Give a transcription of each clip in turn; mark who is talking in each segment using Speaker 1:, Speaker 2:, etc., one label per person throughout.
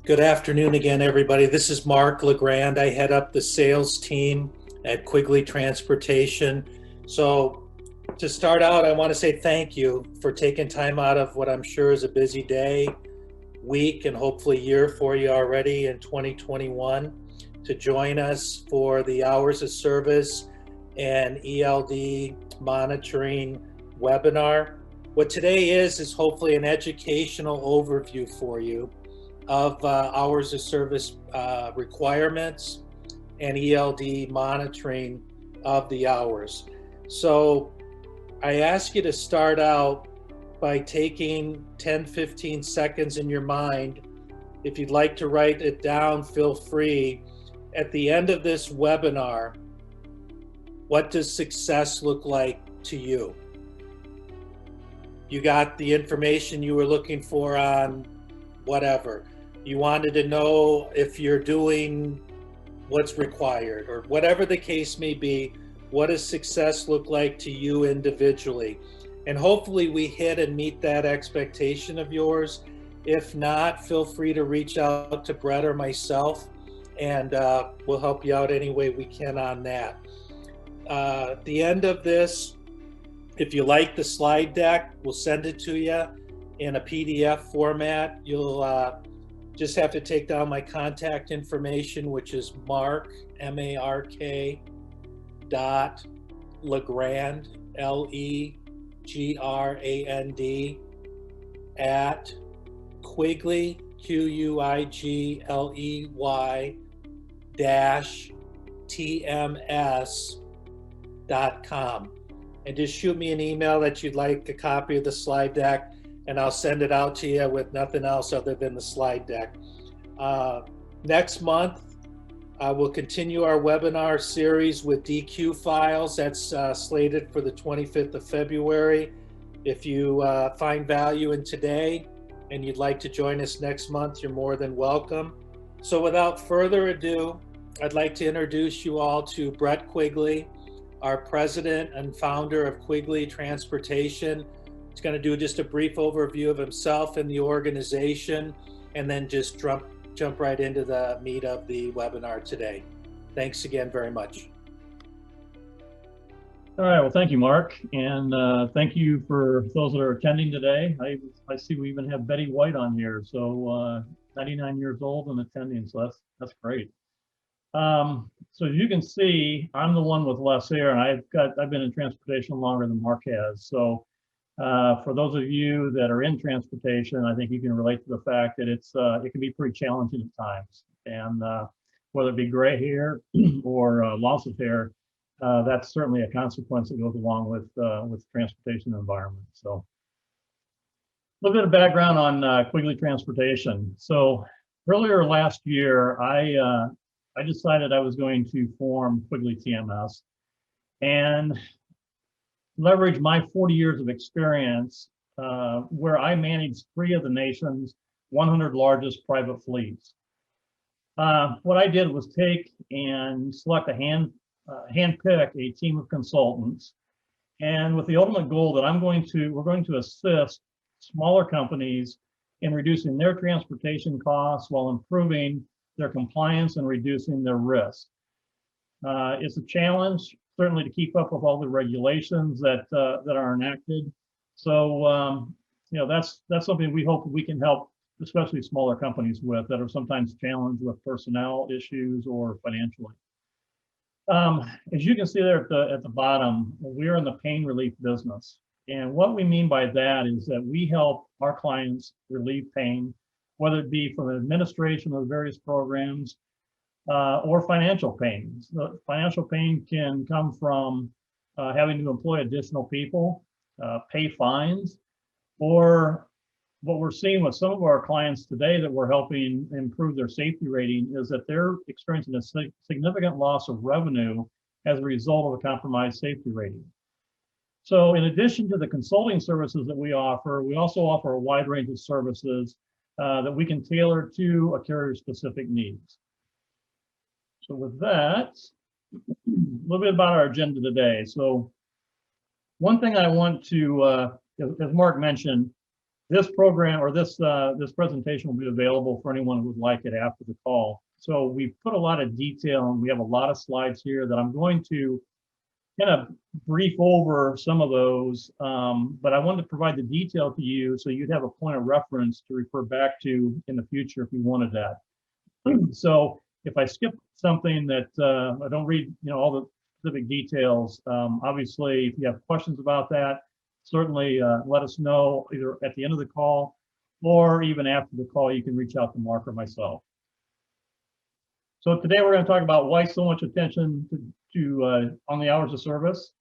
Speaker 1: Good afternoon again, everybody. This is Mark LeGrand. I head up the sales team at Quigley Transportation. So to start out, I want to say thank you for taking time out of what I'm sure is a busy day, week, and hopefully year for you already in 2021 to join us for the Hours of Service and ELD Monitoring webinar. What today is hopefully an educational overview for you of hours of service requirements and ELD monitoring of the hours. So I ask you to start out by taking 10-15 seconds in your mind. If you'd like to write it down, feel free. At the end of this webinar, what does success look like to you? You got the information you were looking for on whatever. You wanted to know if you're doing what's required, or whatever the case may be. What does success look like to you individually? And hopefully we hit and meet that expectation of yours. If not, feel free to reach out to Brett or myself, and we'll help you out any way we can on that. At the end of this, if you like the slide deck, we'll send it to you in a PDF format. You'll just have to take down my contact information, which is Mark, M-A-R-K, .Legrand, L-E-G-R-A-N-D, at Quigley, Q-U-I-G-L-E-Y, -TMS.com. And just shoot me an email that you'd like a copy of the slide deck, and I'll send it out to you with nothing else other than the slide deck. Next month, we'll continue our webinar series with DQ files. That's slated for the 25th of February. If you find value in today and you'd like to join us next month, you're more than welcome. So without further ado, I'd like to introduce you all to Brett Quigley, our president and founder of Quigley Transportation. He's going to do just a brief overview of himself and the organization, and then just jump right into the meat of the webinar today. Thanks again very much.
Speaker 2: All right, well, thank you, Mark, and thank you for those that are attending today. I see we even have Betty White on here, so 99 years old and attending, so that's great. So as you can see, I'm the one with less hair, and I've been in transportation longer than Mark has. So for those of you that are in transportation, I think you can relate to the fact that it can be pretty challenging at times. And whether it be gray hair or loss of hair, that's certainly a consequence that goes along with the transportation environment. So a little bit of background on Quigley Transportation. So earlier last year, I decided I was going to form Quigley TMS and leverage my 40 years of experience where I managed 3 of the nation's 100 largest private fleets. What I did was take and select handpick a team of consultants, and with the ultimate goal that we're going to assist smaller companies in reducing their transportation costs while improving their compliance and reducing their risk. It's a challenge, certainly, to keep up with all the regulations that are enacted. So, that's something we hope we can help, especially smaller companies with that are sometimes challenged with personnel issues or financially. As you can see there at the bottom, we're in the pain relief business. And what we mean by that is that we help our clients relieve pain, whether it be from administration of various programs or financial pain. So financial pain can come from having to employ additional people, pay fines, or what we're seeing with some of our clients today that we're helping improve their safety rating is that they're experiencing a significant loss of revenue as a result of a compromised safety rating. So in addition to the consulting services that we also offer a wide range of services that we can tailor to a carrier's specific needs. So with that, a little bit about our agenda today. So one thing I want to, as Mark mentioned, This program or this presentation will be available for anyone who would like it after the call. So we've put a lot of detail and we have a lot of slides here that I'm going to kind of brief over some of those, but I wanted to provide the detail to you so you'd have a point of reference to refer back to in the future if you wanted that. So if I skip something that I don't read, all the specific details, obviously, if you have questions about that, certainly let us know either at the end of the call or even after the call. You can reach out to Mark or myself. So today we're going to talk about why so much attention on the hours of service.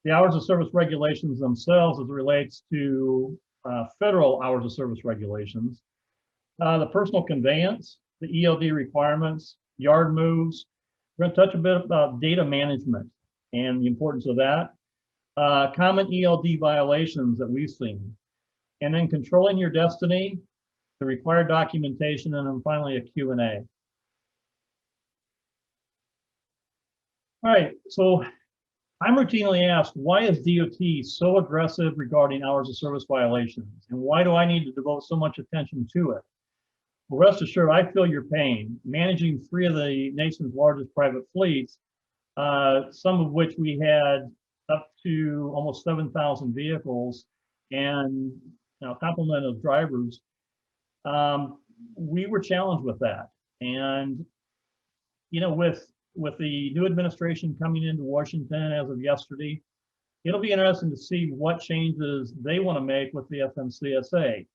Speaker 2: The hours of service regulations themselves as it relates to federal hours of service regulations, the personal conveyance, the ELD requirements, yard moves. We're going to touch a bit about data management and the importance of that, common ELD violations that we've seen, and then controlling your destiny, the required documentation, and then finally a Q&A. All right, so I'm routinely asked, why is DOT so aggressive regarding hours of service violations? And why do I need to devote so much attention to it? Well, rest assured, I feel your pain. Managing 3 of the nation's largest private fleets, some of which we had up to almost 7,000 vehicles and a complement of drivers, we were challenged with that. And, with the new administration coming into Washington as of yesterday, it'll be interesting to see what changes they want to make with the FMCSA.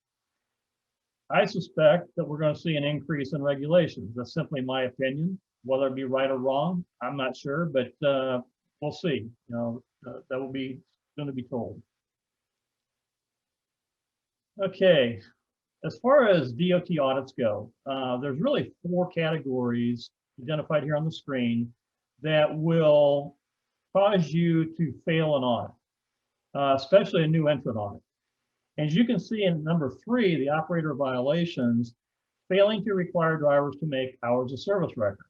Speaker 2: I suspect that we're going to see an increase in regulations. That's simply my opinion. Whether it be right or wrong, I'm not sure, but we'll see. That will be going to be told. Okay, as far as DOT audits go, there's really 4 categories identified here on the screen that will cause you to fail an audit, especially a new entrant audit. As you can see in number 3, the operator violations, failing to require drivers to make hours of service records.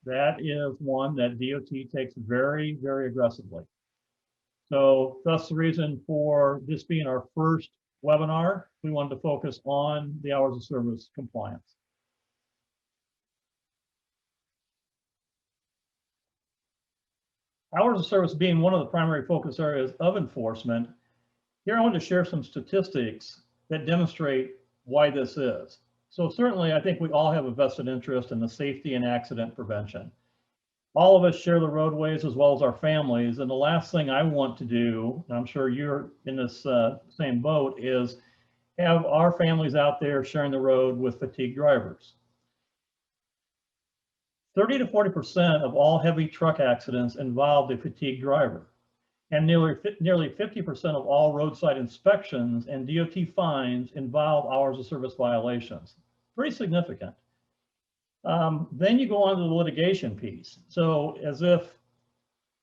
Speaker 2: That is one that DOT takes very, very aggressively. So that's the reason for this being our first webinar. We wanted to focus on the hours of service compliance. Hours of service being one of the primary focus areas of enforcement, here I want to share some statistics that demonstrate why this is. So certainly I think we all have a vested interest in the safety and accident prevention. All of us share the roadways as well as our families, and the last thing I want to do, and I'm sure you're in this same boat, is have our families out there sharing the road with fatigued drivers. 30 to 40% of all heavy truck accidents involved a fatigued driver, and nearly 50% of all roadside inspections and DOT fines involve hours of service violations. Pretty significant. Then you go on to the litigation piece. So as if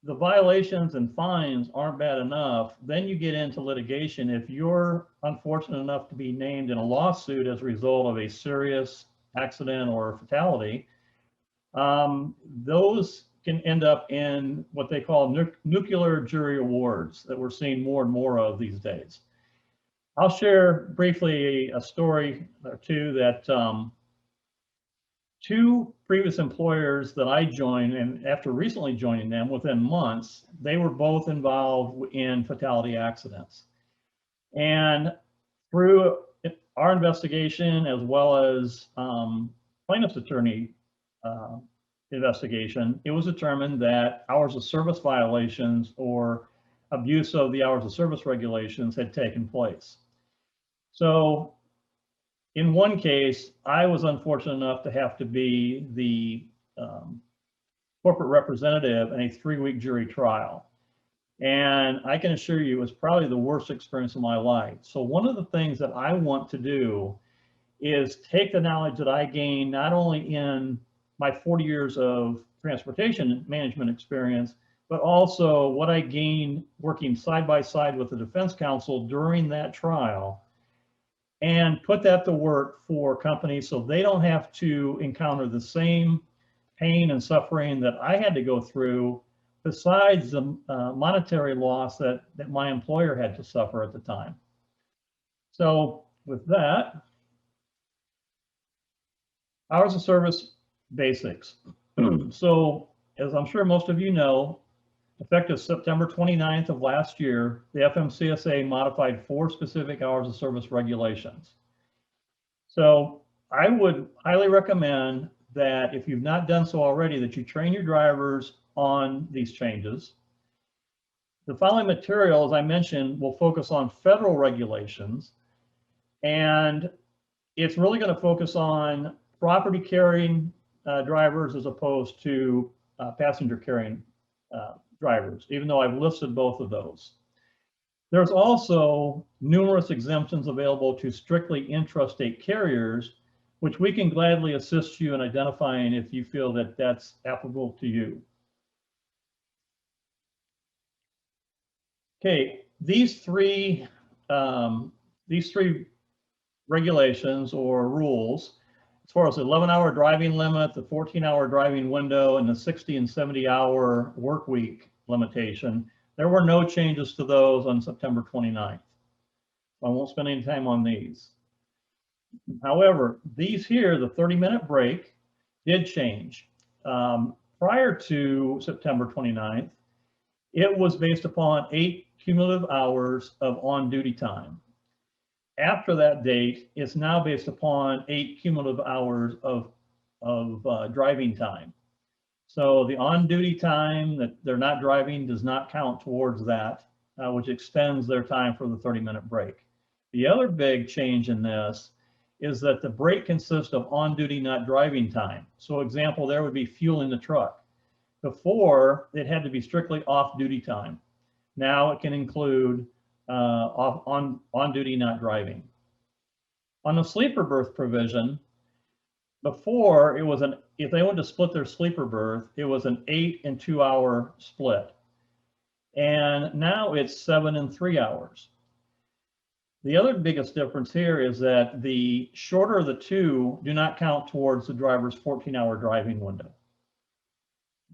Speaker 2: the violations and fines aren't bad enough, then you get into litigation. If you're unfortunate enough to be named in a lawsuit as a result of a serious accident or fatality, those can end up in what they call nuclear jury awards that we're seeing more and more of these days. I'll share briefly a story or two that 2 previous employers that I joined, and after recently joining them within months, they were both involved in fatality accidents. And through our investigation as well as plaintiff's attorney investigation, it was determined that hours of service violations or abuse of the hours of service regulations had taken place. So in one case, I was unfortunate enough to have to be the corporate representative in a 3-week jury trial. And I can assure you it was probably the worst experience of my life. So one of the things that I want to do is take the knowledge that I gained not only in my 40 years of transportation management experience, but also what I gained working side by side with the defense counsel during that trial, and put that to work for companies so they don't have to encounter the same pain and suffering that I had to go through, besides the monetary loss that my employer had to suffer at the time. So with that, hours of service basics. So as I'm sure most of you know, effective September 29th of last year, the FMCSA modified 4 specific hours of service regulations. So I would highly recommend that if you've not done so already, that you train your drivers on these changes. The following material, as I mentioned, will focus on federal regulations, and it's really going to focus on property carrying drivers as opposed to passenger carrying drivers, even though I've listed both of those. There's also numerous exemptions available to strictly intrastate carriers, which we can gladly assist you in identifying if you feel that that's applicable to you. Okay, these three regulations or rules, as far as the 11-hour driving limit, the 14-hour driving window, and the 60 and 70-hour work week limitation, there were no changes to those on September 29th. I won't spend any time on these. However, these here, the 30-minute break, did change. Prior to September 29th, it was based upon 8 cumulative hours of on-duty time. After that date, it's now based upon 8 cumulative hours of driving time. So the on-duty time that they're not driving does not count towards that, which extends their time for the 30-minute break. The other big change in this is that the break consists of on-duty not driving time. So example, there would be fueling the truck. Before, it had to be strictly off-duty time. Now it can include on-duty not driving. On the sleeper berth provision, before it was if they wanted to split their sleeper berth, it was an 8 and 2 hour split. And now it's 7 and 3 hours. The other biggest difference here is that the shorter of the two do not count towards the driver's 14-hour driving window.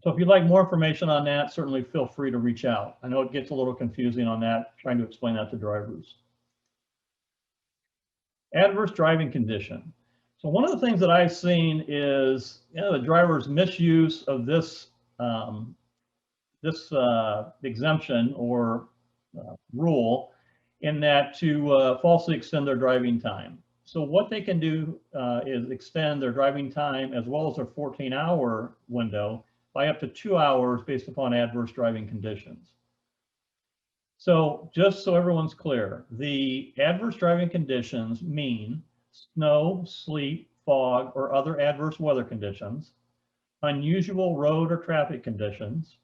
Speaker 2: So if you'd like more information on that, certainly feel free to reach out. I know it gets a little confusing on that, trying to explain that to drivers. Adverse driving condition. So one of the things that I've seen is the driver's misuse of this exemption or rule, in that to falsely extend their driving time. So what they can do is extend their driving time as well as their 14-hour window by up to 2 hours based upon adverse driving conditions. So just so everyone's clear, the adverse driving conditions mean snow, sleet, fog, or other adverse weather conditions, unusual road or traffic conditions,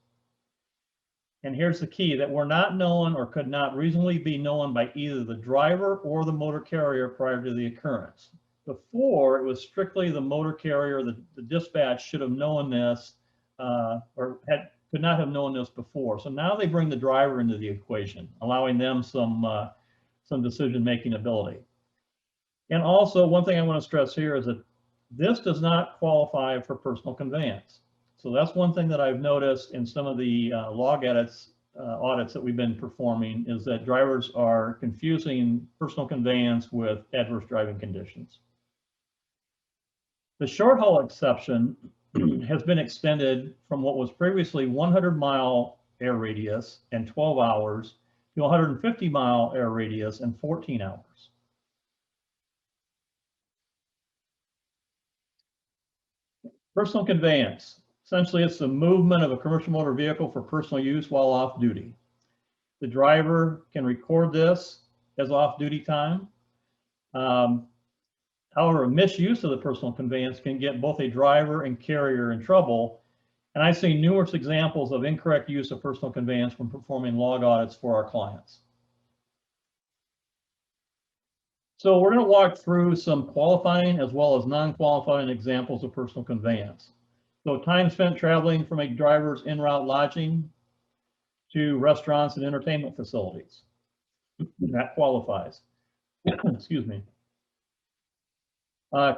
Speaker 2: and here's the key, that were not known or could not reasonably be known by either the driver or the motor carrier prior to the occurrence. Before, it was strictly the motor carrier, the dispatch should have known this or could not have known this before. So now they bring the driver into the equation, allowing them some decision-making ability. And also, one thing I want to stress here is that this does not qualify for personal conveyance. So that's one thing that I've noticed in some of the log audits that we've been performing, is that drivers are confusing personal conveyance with adverse driving conditions. The short haul exception has been extended from what was previously 100-mile air radius and 12 hours to 150-mile air radius and 14 hours. Personal conveyance. Essentially, it's the movement of a commercial motor vehicle for personal use while off duty. The driver can record this as off-duty time. However, misuse of the personal conveyance can get both a driver and carrier in trouble. And I've seen numerous examples of incorrect use of personal conveyance when performing log audits for our clients. So we're going to walk through some qualifying as well as non-qualifying examples of personal conveyance. So time spent traveling from a driver's en-route lodging to restaurants and entertainment facilities. That qualifies. Excuse me.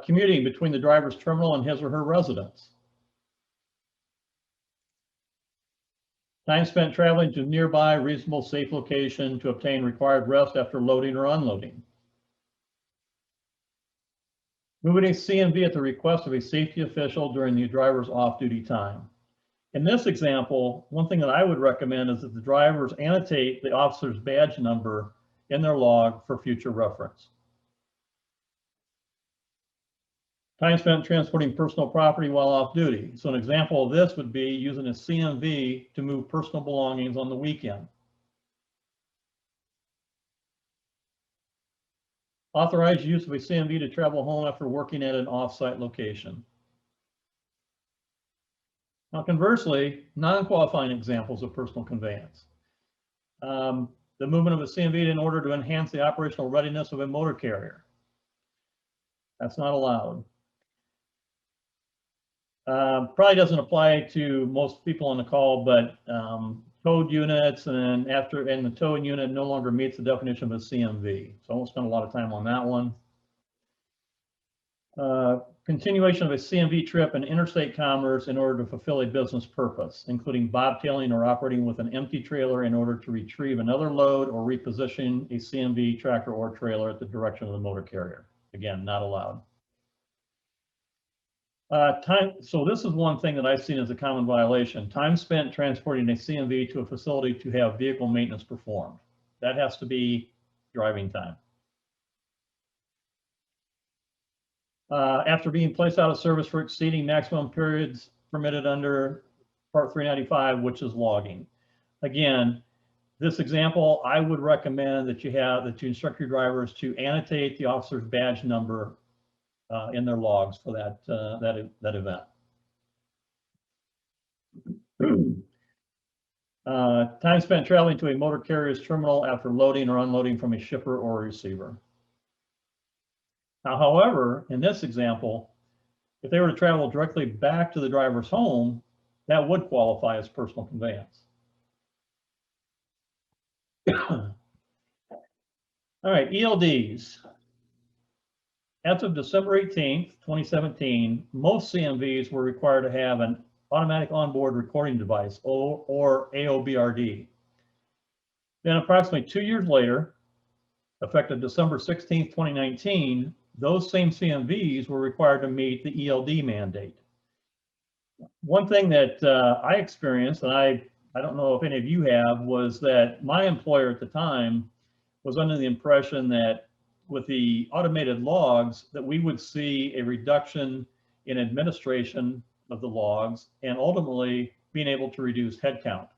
Speaker 2: Commuting between the driver's terminal and his or her residence. Time spent traveling to nearby reasonable safe location to obtain required rest after loading or unloading. Moving a CMV at the request of a safety official during the driver's off-duty time. In this example, one thing that I would recommend is that the drivers annotate the officer's badge number in their log for future reference. Time spent transporting personal property while off duty. So an example of this would be using a CMV to move personal belongings on the weekend. Authorized use of a CMV to travel home after working at an off-site location. Now, conversely, non-qualifying examples of personal conveyance. The movement of a CMV in order to enhance the operational readiness of a motor carrier. That's not allowed. Probably doesn't apply to most people on the call, but towed units and the towing unit no longer meets the definition of a CMV. So I won't spend a lot of time on that one. Continuation of a CMV trip in interstate commerce in order to fulfill a business purpose, including bobtailing or operating with an empty trailer in order to retrieve another load or reposition a CMV tractor or trailer at the direction of the motor carrier. Again, not allowed. So this is one thing that I've seen as a common violation. Time spent transporting a CMV to a facility to have vehicle maintenance performed. That has to be driving time. After being placed out of service for exceeding maximum periods permitted under Part 395, which is logging. Again, this example, I would recommend that you instruct your drivers to annotate the officer's badge number in their logs for that event. Time spent traveling to a motor carrier's terminal after loading or unloading from a shipper or a receiver. Now, however, in this example, if they were to travel directly back to the driver's home, that would qualify as personal conveyance. All right, ELDs. As of December 18th, 2017, most CMVs were required to have an automatic onboard recording device, or AOBRD. Then approximately 2 years later, effective December 16th, 2019, those same CMVs were required to meet the ELD mandate. One thing that I experienced, and I don't know if any of you have, was that my employer at the time was under the impression that with the automated logs that we would see a reduction in administration of the logs and ultimately being able to reduce headcount.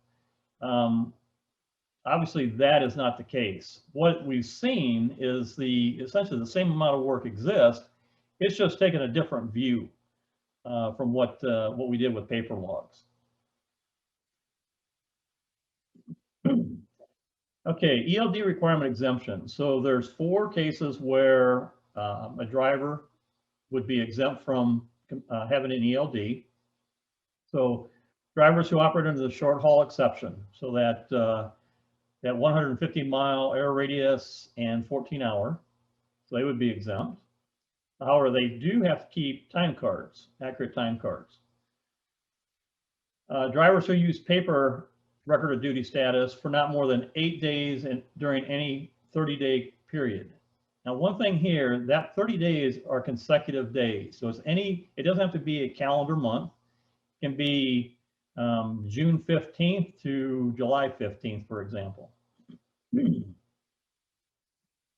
Speaker 2: Obviously, that is not the case. What we've seen is essentially the same amount of work exists. It's just taken a different view from what we did with paper logs. Okay, ELD requirement exemption. So there's 4 cases where a driver would be exempt from having an ELD. So drivers who operate under the short haul exception, so that 150-mile air radius and 14-hour, so they would be exempt. However, they do have to keep time cards, accurate time cards. Drivers who use paper record of duty status for not more than 8 days during any 30-day period. Now, one thing here, that 30 days are consecutive days. So it doesn't have to be a calendar month. It can be June 15th to July 15th, for example.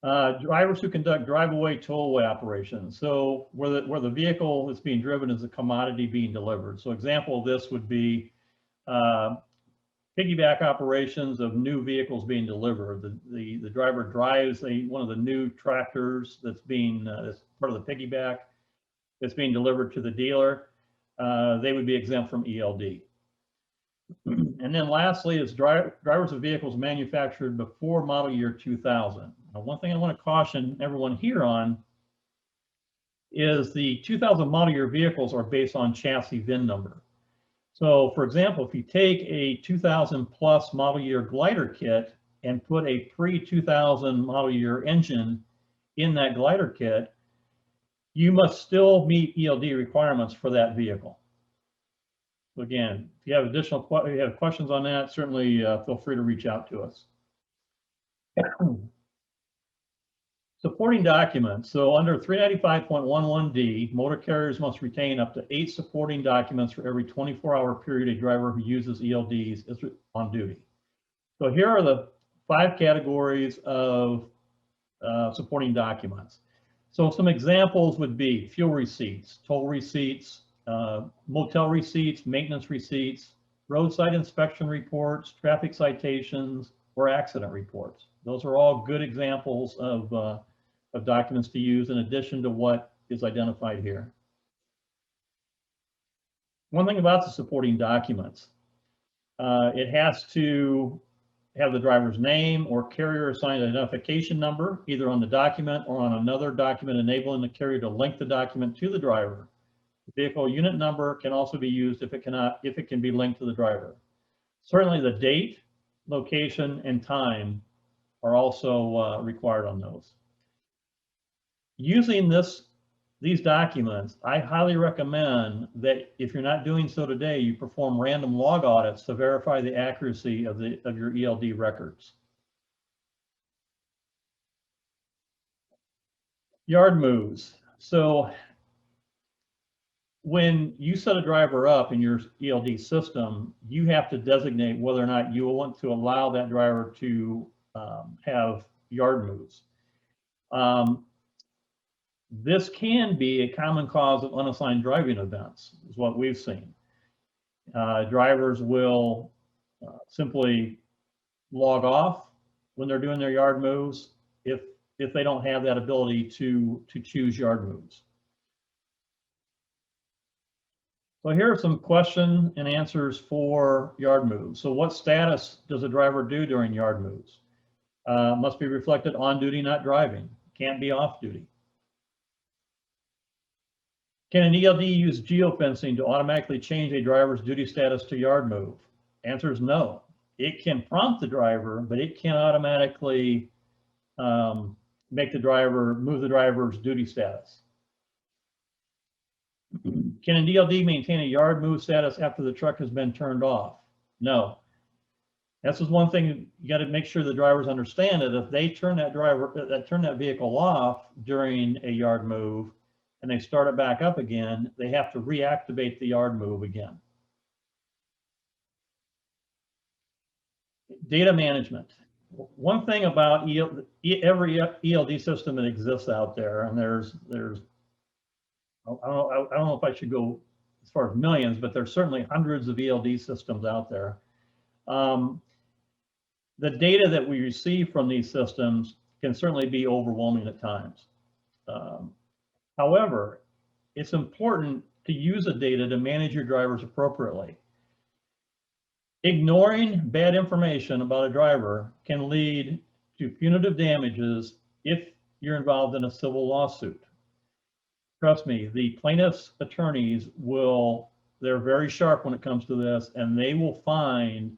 Speaker 2: Drivers who conduct drive-away, tow-away operations. So where the vehicle that's being driven is a commodity being delivered. So example of this would be piggyback operations of new vehicles being delivered. The driver drives one of the new tractors that's part of the piggyback that's being delivered to the dealer. They would be exempt from ELD. And then lastly is drivers of vehicles manufactured before model year 2000. Now, one thing I want to caution everyone here on is the 2000 model year vehicles are based on chassis VIN number. So for example, if you take a 2000 plus model year glider kit and put a pre-2000 model year engine in that glider kit, you must still meet ELD requirements for that vehicle. So again, if you have questions on that, certainly feel free to reach out to us. Supporting documents. So under 395.11D, motor carriers must retain up to 8 supporting documents for every 24-hour period a driver who uses ELDs is on duty. So here are the 5 categories of supporting documents. So some examples would be fuel receipts, toll receipts, motel receipts, maintenance receipts, roadside inspection reports, traffic citations, or accident reports. Those are all good examples of documents to use in addition to what is identified here. One thing about the supporting documents, it has to have the driver's name or carrier assigned identification number, either on the document or on another document enabling the carrier to link the document to the driver. The vehicle unit number can also be used if it can be linked to the driver. Certainly the date, location, and time are also required on those. Using these documents, I highly recommend that if you're not doing so today, you perform random log audits to verify the accuracy of your ELD records. Yard moves. So when you set a driver up in your ELD system, you have to designate whether or not you want to allow that driver to have yard moves. This can be a common cause of unassigned driving events, is what we've seen. Drivers will simply log off when they're doing their yard moves if they don't have that ability to choose yard moves. So here are some question and answers for yard moves. So what status does a driver do during yard moves? Must be reflected on duty, not driving. Can't be off duty. Can an ELD use geofencing to automatically change a driver's duty status to yard move? Answer is no. It can prompt the driver, but it can't automatically move the driver's duty status. Can an ELD maintain a yard move status after the truck has been turned off? No. This is one thing you got to make sure the drivers understand that if they turn that vehicle off during a yard move and they start it back up again, they have to reactivate the yard move again. Data management. One thing about every ELD system that exists out there, and there's I don't know if I should go as far as millions, but there's certainly hundreds of ELD systems out there. The data that we receive from these systems can certainly be overwhelming at times. However, it's important to use the data to manage your drivers appropriately. Ignoring bad information about a driver can lead to punitive damages if you're involved in a civil lawsuit. Trust me, the plaintiff's attorneys they're very sharp when it comes to this, and they will find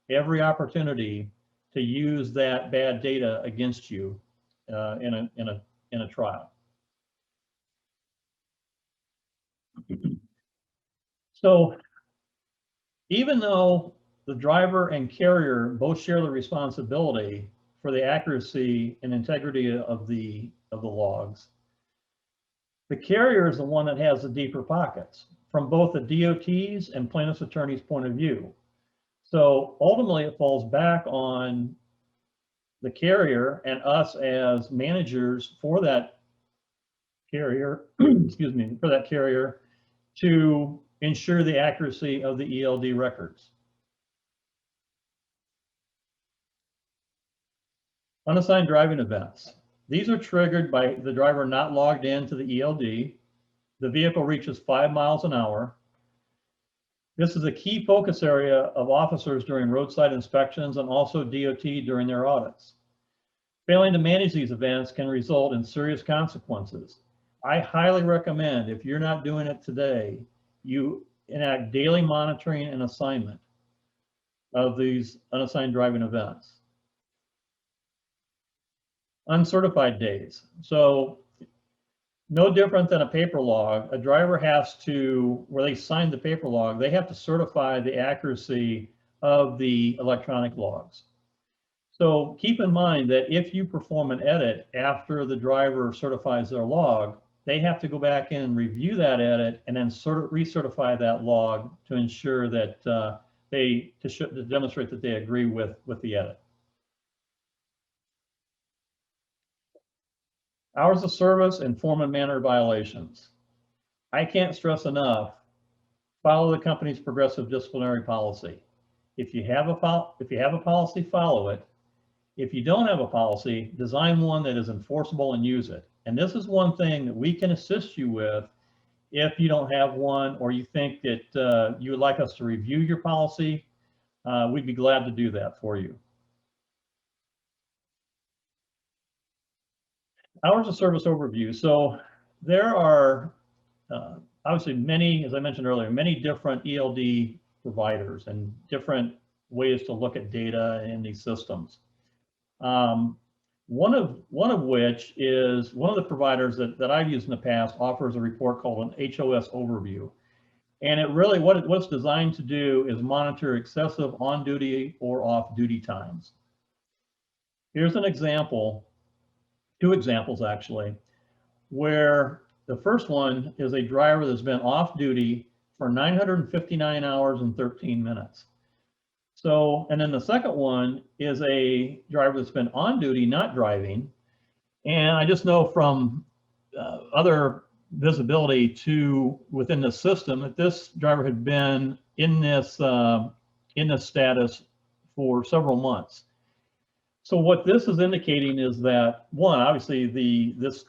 Speaker 2: every opportunity to use that bad data against you in a trial. So even though the driver and carrier both share the responsibility for the accuracy and integrity of the logs, the carrier is the one that has the deeper pockets from both the DOT's and plaintiff's attorney's point of view. So ultimately it falls back on the carrier and us as managers for that carrier, excuse me, for that carrier to ensure the accuracy of the ELD records. Unassigned driving events. These are triggered by the driver not logged into the ELD. The vehicle reaches 5 miles an hour. This is a key focus area of officers during roadside inspections and also DOT during their audits. Failing to manage these events can result in serious consequences. I highly recommend, if you're not doing it today, you enact daily monitoring and assignment of these unassigned driving events. Uncertified days. So no different than a paper log, a driver has to, where they sign the paper log, they have to certify the accuracy of the electronic logs. So keep in mind that if you perform an edit after the driver certifies their log, they have to go back in and review that edit and then recertify that log to ensure that to demonstrate that they agree with the edit. Hours of service and form and manner violations. I can't stress enough, follow the company's progressive disciplinary policy. If you have a policy, follow it. If you don't have a policy, design one that is enforceable and use it. And this is one thing that we can assist you with if you don't have one or you think that you would like us to review your policy. We'd be glad to do that for you. Hours of service overview. So there are obviously many, as I mentioned earlier, many different ELD providers and different ways to look at data in these systems. One of which is one of the providers that I've used in the past offers a report called an HOS Overview. And it really, what it's designed to do is monitor excessive on-duty or off-duty times. Here's an example, two examples actually, where the first one is a driver that's been off-duty for 959 hours and 13 minutes. So, and then the second one is a driver that's been on duty, not driving. And I just know from other visibility to within the system that this driver had been in this status for several months. So what this is indicating is that, one, obviously this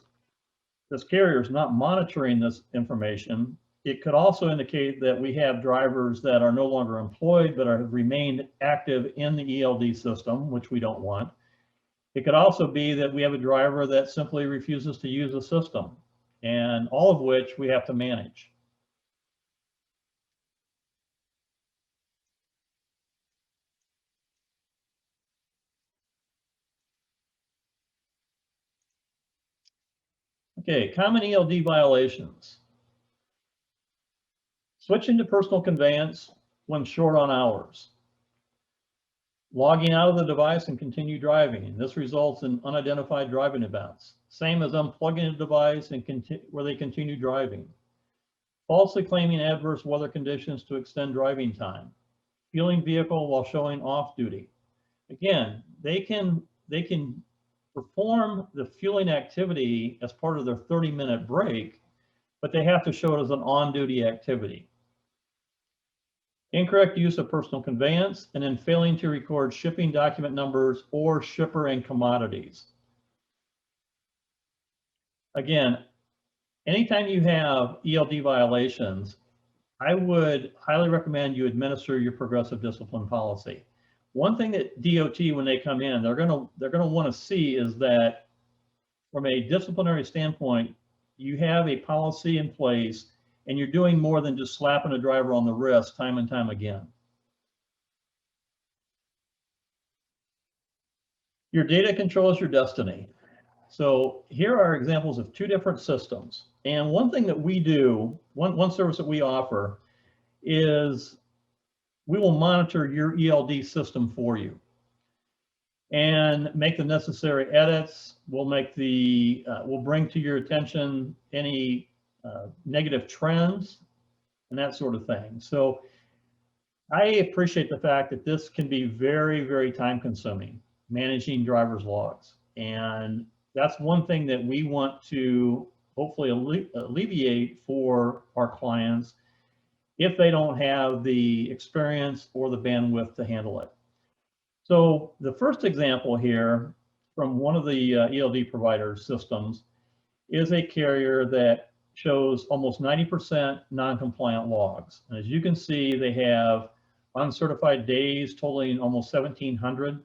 Speaker 2: carrier is not monitoring this information. It could also indicate that we have drivers that are no longer employed but have remained active in the ELD system, which we don't want. It could also be that we have a driver that simply refuses to use the system, and all of which we have to manage. Okay, common ELD violations. Switching to personal conveyance when short on hours. Logging out of the device and continue driving. This results in unidentified driving events. Same as unplugging the device and where they continue driving. Falsely claiming adverse weather conditions to extend driving time. Fueling vehicle while showing off duty. Again, they can perform the fueling activity as part of their 30-minute break, but they have to show it as an on-duty activity. Incorrect use of personal conveyance, and then failing to record shipping document numbers or shipper and commodities. Again, anytime you have ELD violations, I would highly recommend you administer your progressive discipline policy. One thing that DOT, when they come in, they're gonna want to see is that from a disciplinary standpoint, you have a policy in place and you're doing more than just slapping a driver on the wrist time and time again. Your data controls your destiny. So here are examples of two different systems. And one thing that we do, one service that we offer is we will monitor your ELD system for you and make the necessary edits. We'll bring to your attention any negative trends and that sort of thing. So I appreciate the fact that this can be very, very time consuming, managing driver's logs. And that's one thing that we want to hopefully alleviate for our clients if they don't have the experience or the bandwidth to handle it. So the first example here from one of the ELD provider systems is a carrier that shows almost 90% non-compliant logs. And as you can see, they have uncertified days totaling almost 1,700,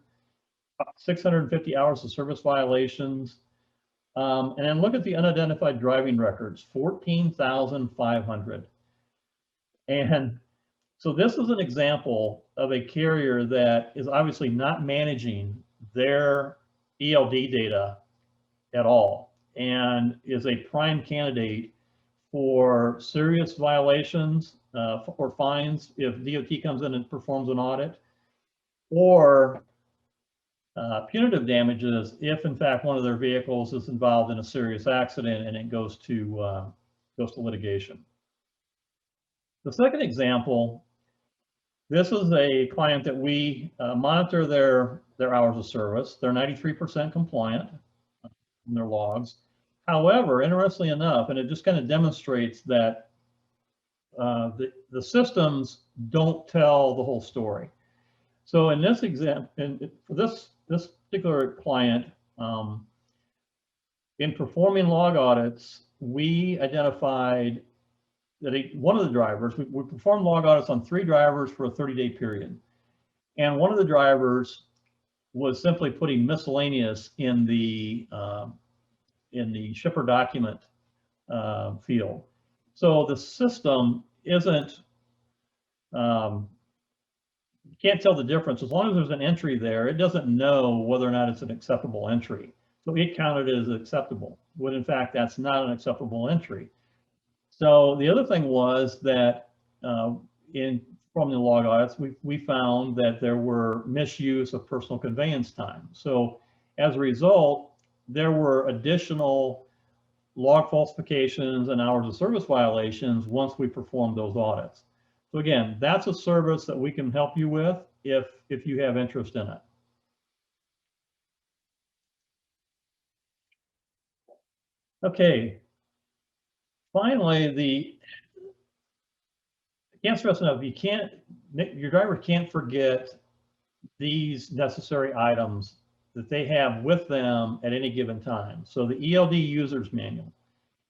Speaker 2: 650 hours of service violations. And then look at the unidentified driving records, 14,500. And so this is an example of a carrier that is obviously not managing their ELD data at all and is a prime candidate for serious violations or fines if DOT comes in and performs an audit, or Punitive damages if, in fact, one of their vehicles is involved in a serious accident and it goes to litigation. The second example, this is a client that we monitor their hours of service. They're 93% compliant in their logs. However, interestingly enough, and it just kind of demonstrates that the systems don't tell the whole story. So in this example, for this particular client, in performing log audits, we identified that one of the drivers, we performed log audits on 3 drivers for a 30-day period. And one of the drivers was simply putting miscellaneous in the shipper document field. So the system isn't, you can't tell the difference. As long as there's an entry there, it doesn't know whether or not it's an acceptable entry. So it counted it as acceptable, when in fact that's not an acceptable entry. So the other thing was that from the log audits, we found that there were misuse of personal conveyance time. So as a result, there were additional log falsifications and hours of service violations once we performed those audits. So again, that's a service that we can help you with if you have interest in it. Okay. Finally, I can't stress enough, your driver can't forget these necessary items that they have with them at any given time. So the ELD user's manual,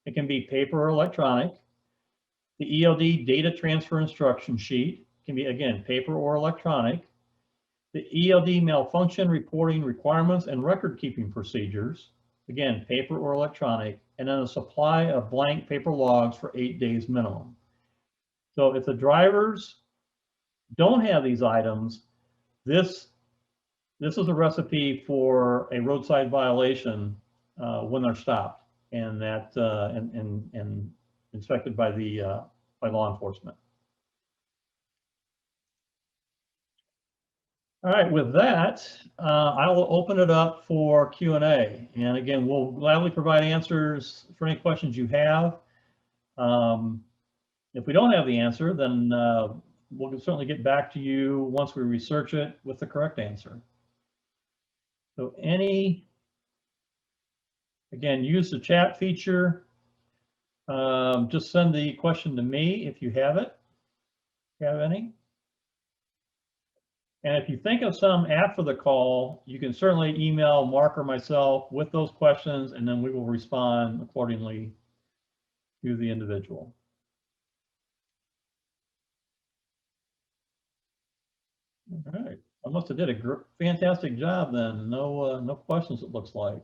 Speaker 2: it can be paper or electronic. The ELD data transfer instruction sheet can be, again, paper or electronic. The ELD malfunction reporting requirements and record keeping procedures, again, paper or electronic, and then a supply of blank paper logs for 8 days minimum. So if the drivers don't have these items, this is a recipe for a roadside violation when they're stopped and that and inspected by law enforcement. All right, with that, I will open it up for Q&A. And again, we'll gladly provide answers for any questions you have. If we don't have the answer, then we'll certainly get back to you once we research it with the correct answer. So again, use the chat feature. Just send the question to me if you have it. If you have any. And if you think of some after the call, you can certainly email Mark or myself with those questions, and then we will respond accordingly to the individual. All right, I must have did a fantastic job then. No questions, it looks like.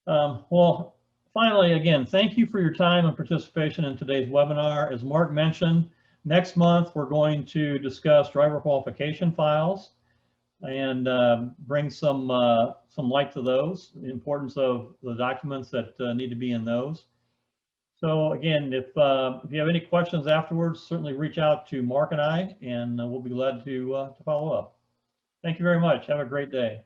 Speaker 2: Well, finally, again, thank you for your time and participation in today's webinar. As Mark mentioned, next month, we're going to discuss driver qualification files and bring some light to those, the importance of the documents that need to be in those. So again, if you have any questions afterwards, certainly reach out to Mark and I, and we'll be glad to follow up. Thank you very much. Have a great day.